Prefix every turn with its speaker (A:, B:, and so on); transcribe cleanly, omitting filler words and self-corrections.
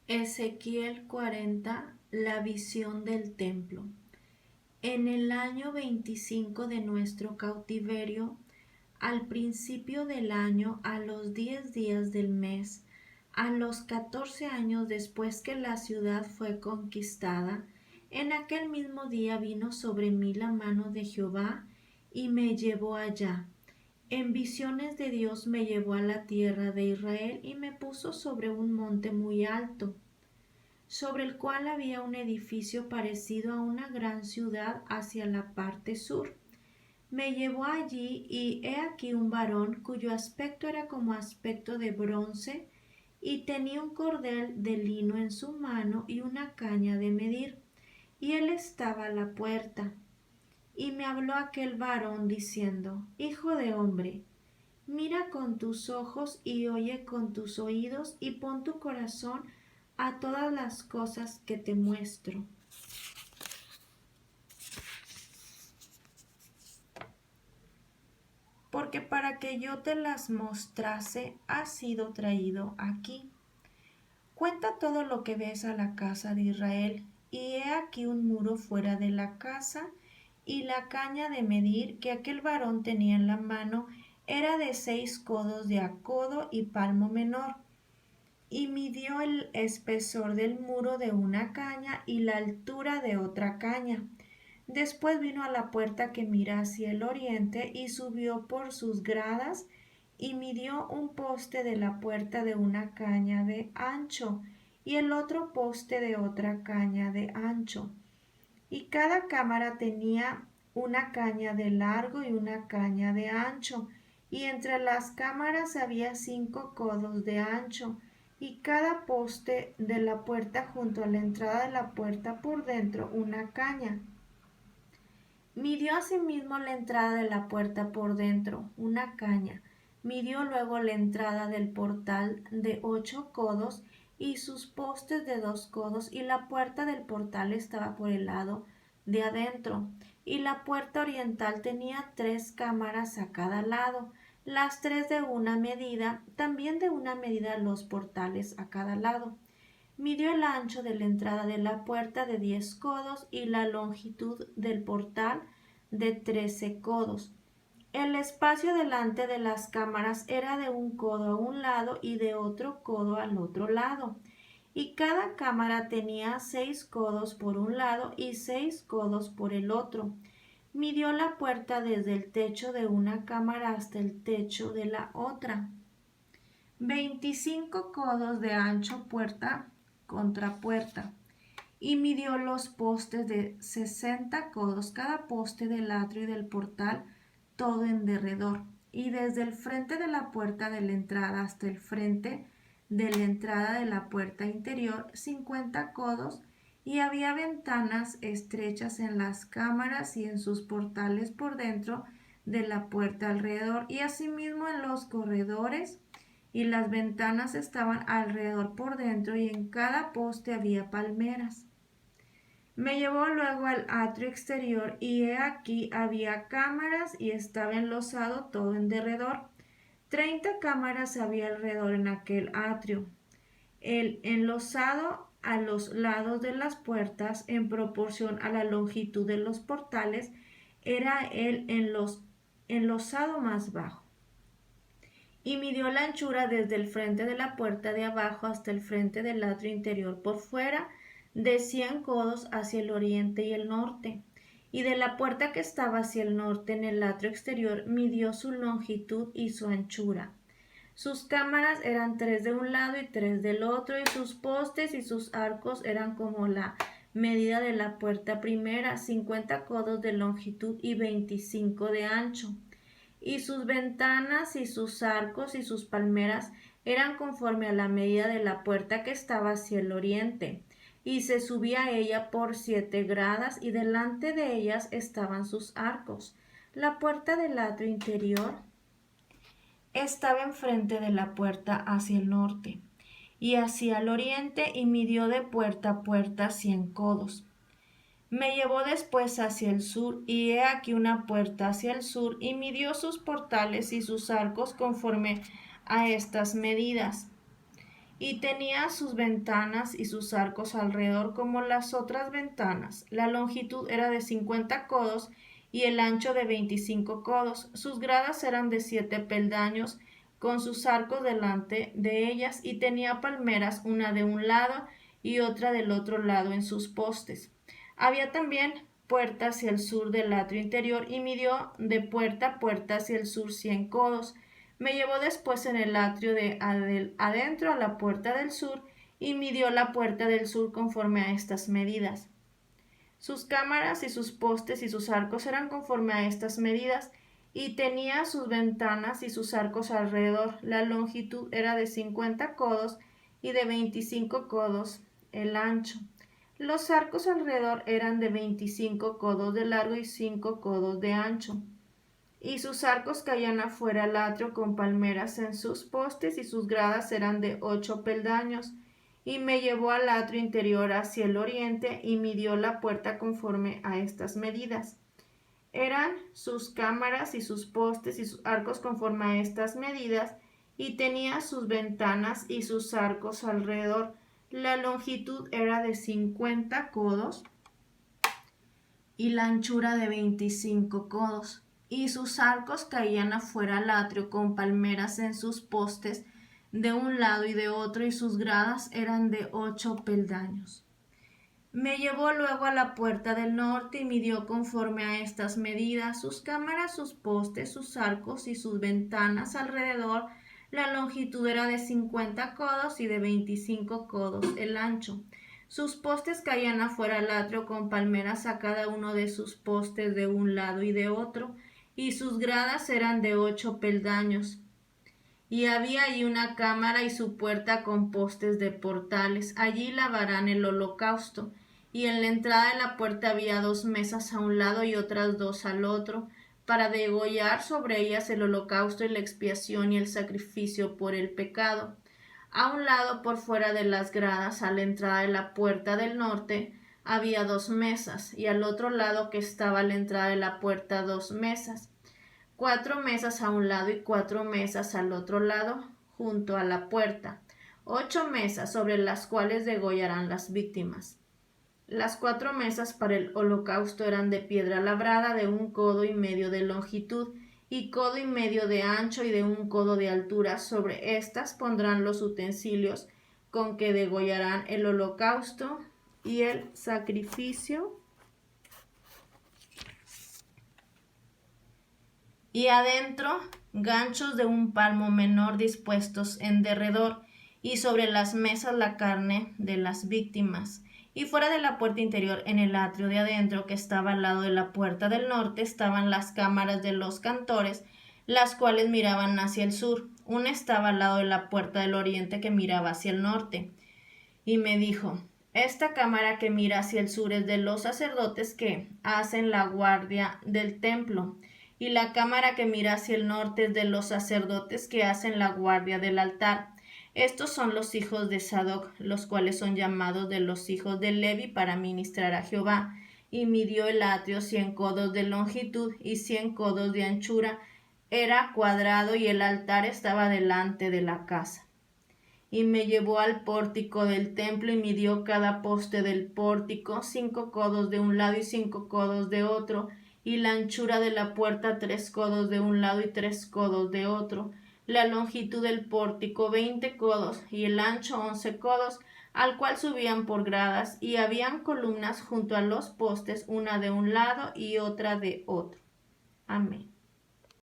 A: Ezequiel 40, la visión del templo. En el año 25 de nuestro cautiverio, al principio del año, a los 10 días del mes, a los 14 años después que la ciudad fue conquistada, en aquel mismo día vino sobre mí la mano de Jehová y me llevó allá. En visiones de Dios me llevó a la tierra de Israel y me puso sobre un monte muy alto, sobre el cual había un edificio parecido a una gran ciudad hacia la parte sur. Me llevó allí y he aquí un varón cuyo aspecto era como aspecto de bronce y tenía un cordel de lino en su mano y una caña de medir, y él estaba a la puerta. Y me habló aquel varón diciendo: Hijo de hombre, mira con tus ojos y oye con tus oídos y pon tu corazón a todas las cosas que te muestro. Porque para que yo te las mostrase has sido traído aquí. Cuenta todo lo que ves a la casa de Israel, y he aquí un muro fuera de la casa, y la caña de medir que aquel varón tenía en la mano era de 6 codos de a codo y palmo menor, y midió el espesor del muro de una caña y la altura de otra caña. Después vino a la puerta que mira hacia el oriente y subió por sus gradas y midió un poste de la puerta de una caña de ancho y el otro poste de otra caña de ancho. Y cada cámara tenía una caña de largo y una caña de ancho, y entre las cámaras había 5 codos de ancho, y cada poste de la puerta junto a la entrada de la puerta por dentro una caña. Midió asimismo la entrada de la puerta por dentro, una caña. Midió luego la entrada del portal de 8 codos y sus postes de 2 codos, y la puerta del portal estaba por el lado de adentro. Y la puerta oriental tenía 3 cámaras a cada lado, las 3 de una medida, también de una medida los portales a cada lado. Midió el ancho de la entrada de la puerta de 10 codos y la longitud del portal de 13 codos. El espacio delante de las cámaras era de un codo a un lado y de otro codo al otro lado, y cada cámara tenía 6 codos por un lado y 6 codos por el otro. Midió la puerta desde el techo de una cámara hasta el techo de la otra. 25 codos de ancho puerta contra puerta, y midió los postes de 60 codos cada poste del atrio y del portal, todo en derredor, y desde el frente de la puerta de la entrada hasta el frente de la entrada de la puerta interior 50 codos, y había ventanas estrechas en las cámaras y en sus portales por dentro de la puerta alrededor, y asimismo en los corredores, y las ventanas estaban alrededor por dentro, y en cada poste había palmeras. Me llevó luego al atrio exterior, y he aquí había cámaras, y estaba enlosado todo en derredor. 30 cámaras había alrededor en aquel atrio. El enlosado a los lados de las puertas, en proporción a la longitud de los portales, era el enlosado más bajo. Y midió la anchura desde el frente de la puerta de abajo hasta el frente del atrio interior por fuera, de 100 codos hacia el oriente y el norte. Y de la puerta que estaba hacia el norte en el atrio exterior midió su longitud y su anchura. Sus cámaras eran 3 de un lado y 3 del otro, y sus postes y sus arcos eran como la medida de la puerta primera, 50 codos de longitud y 25 de ancho. Y sus ventanas y sus arcos y sus palmeras eran conforme a la medida de la puerta que estaba hacia el oriente, y se subía a ella por 7 gradas, y delante de ellas estaban sus arcos. La puerta del atrio interior estaba enfrente de la puerta hacia el norte y hacia el oriente, y midió de puerta a puerta 100 codos. Me llevó después hacia el sur, y he aquí una puerta hacia el sur, y midió sus portales y sus arcos conforme a estas medidas. y tenía sus ventanas y sus arcos alrededor como las otras ventanas. La longitud era de 50 codos y el ancho de 25 codos. Sus gradas eran de 7 peldaños, con sus arcos delante de ellas, y tenía palmeras, una de un lado y otra del otro lado en sus postes. Había también puerta hacia el sur del atrio interior, y midió de puerta a puerta hacia el sur 100 codos. Me llevó después en el atrio de adentro a la puerta del sur, y midió la puerta del sur conforme a estas medidas. Sus cámaras y sus postes y sus arcos eran conforme a estas medidas, y tenía sus ventanas y sus arcos alrededor. La longitud era de 50 codos y de 25 codos el ancho. Los arcos alrededor eran de 25 codos de largo y 5 codos de ancho. Y sus arcos caían afuera al atrio con palmeras en sus postes, y sus gradas eran de 8 peldaños. Y me llevó al atrio interior hacia el oriente, y midió la puerta conforme a estas medidas. Eran sus cámaras y sus postes y sus arcos conforme a estas medidas, y tenía sus ventanas y sus arcos alrededor. La longitud era de 50 codos y la anchura de 25 codos, y sus arcos caían afuera al atrio con palmeras en sus postes de un lado y de otro, y sus gradas eran de 8 peldaños. Me llevó luego a la puerta del norte, y midió conforme a estas medidas sus cámaras, sus postes, sus arcos y sus ventanas alrededor. La longitud era de 50 codos y de 25 codos el ancho. Sus postes caían afuera al atrio con palmeras a cada uno de sus postes de un lado y de otro, y sus gradas eran de 8 peldaños. Y había allí una cámara y su puerta con postes de portales. Allí lavarán el holocausto. Y en la entrada de la puerta había 2 mesas a un lado y otras 2 al otro, para degollar sobre ellas el holocausto y la expiación y el sacrificio por el pecado. A un lado, por fuera de las gradas, a la entrada de la puerta del norte, había 2 mesas, y al otro lado, que estaba a la entrada de la puerta, 2 mesas. 4 mesas a un lado y 4 mesas al otro lado, junto a la puerta. 8 mesas sobre las cuales degollarán las víctimas. Las 4 mesas para el holocausto eran de piedra labrada, de 1 codo y medio de longitud y codo y medio de ancho y de 1 codo de altura. Sobre estas pondrán los utensilios con que degollarán el holocausto y el sacrificio. Y adentro ganchos de 1 palmo menor dispuestos en derredor, y sobre las mesas la carne de las víctimas. Y fuera de la puerta interior, en el atrio de adentro, que estaba al lado de la puerta del norte, estaban las cámaras de los cantores, las cuales miraban hacia el sur. Una estaba al lado de la puerta del oriente, que miraba hacia el norte. Y me dijo: esta cámara que mira hacia el sur es de los sacerdotes que hacen la guardia del templo, y la cámara que mira hacia el norte es de los sacerdotes que hacen la guardia del altar. Estos son los hijos de Sadoc, los cuales son llamados de los hijos de Levi para ministrar a Jehová. Y midió el atrio 100 codos de longitud y 100 codos de anchura. Era cuadrado, y el altar estaba delante de la casa. Y me llevó al pórtico del templo, y midió cada poste del pórtico 5 codos de un lado y 5 codos de otro, y la anchura de la puerta 3 codos de un lado y 3 codos de otro. La longitud del pórtico 20 codos y el ancho 11 codos, al cual subían por gradas, y habían columnas junto a los postes, una de un lado y otra de otro. Amén.